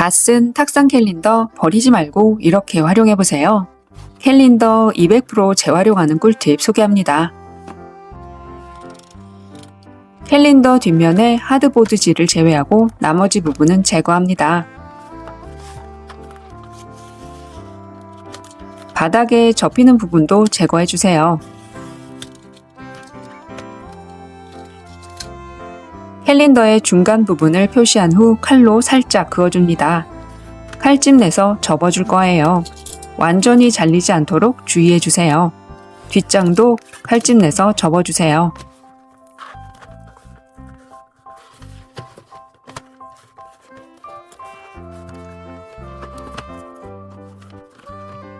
다 쓴 탁상 캘린더 버리지 말고 이렇게 활용해보세요. 캘린더 200% 재활용하는 꿀팁 소개합니다. 캘린더 뒷면의 하드보드 질을 제외하고 나머지 부분은 제거합니다. 바닥에 접히는 부분도 제거해주세요. 캘린더의 중간 부분을 표시한 후 칼로 살짝 그어줍니다. 칼집 내서 접어줄 거예요. 완전히 잘리지 않도록 주의해주세요. 뒷장도 칼집 내서 접어주세요.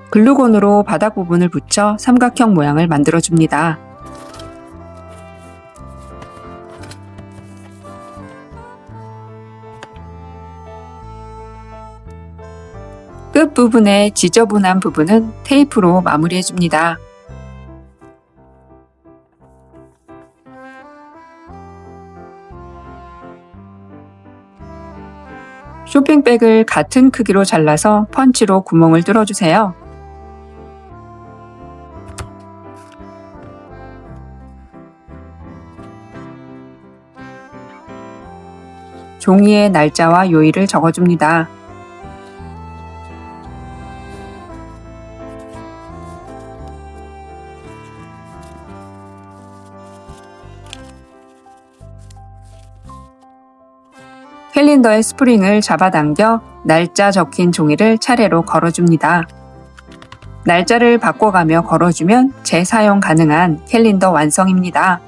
글루건으로 바닥 부분을 붙여 삼각형 모양을 만들어줍니다. 끝부분의 지저분한 부분은 테이프로 마무리해줍니다. 쇼핑백을 같은 크기로 잘라서 펀치로 구멍을 뚫어주세요. 종이에 날짜와 요일을 적어줍니다. 캘린더의 스프링을 잡아당겨 날짜 적힌 종이를 차례로 걸어줍니다. 날짜를 바꿔가며 걸어주면 재사용 가능한 캘린더 완성입니다.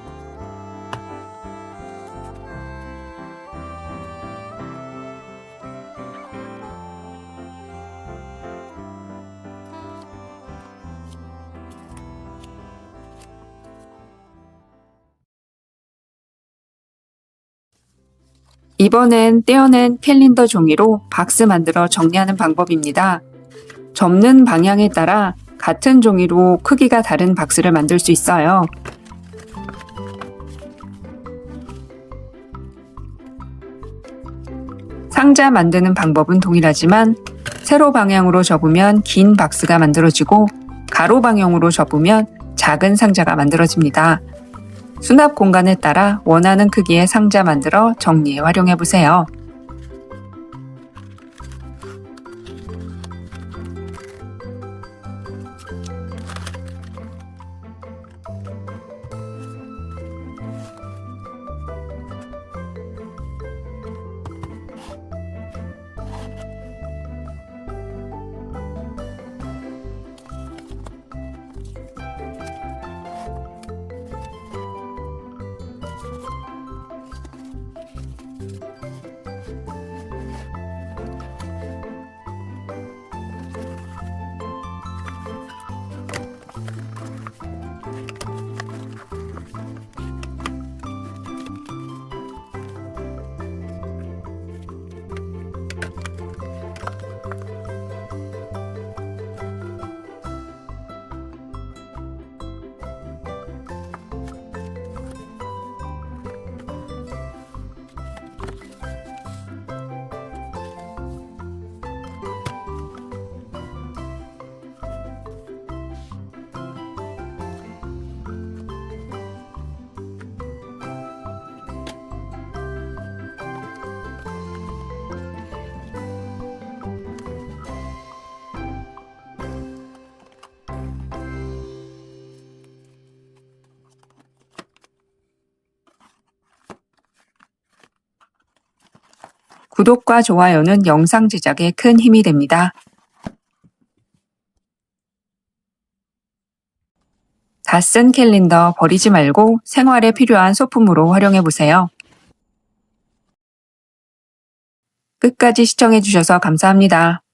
이번엔 떼어낸 캘린더 종이로 박스 만들어 정리하는 방법입니다. 접는 방향에 따라 같은 종이로 크기가 다른 박스를 만들 수 있어요. 상자 만드는 방법은 동일하지만 세로 방향으로 접으면 긴 박스가 만들어지고 가로 방향으로 접으면 작은 상자가 만들어집니다. 수납 공간에 따라 원하는 크기의 상자 만들어 정리에 활용해보세요. 구독과 좋아요는 영상 제작에 큰 힘이 됩니다. 다 쓴 캘린더 버리지 말고 생활에 필요한 소품으로 활용해보세요. 끝까지 시청해주셔서 감사합니다.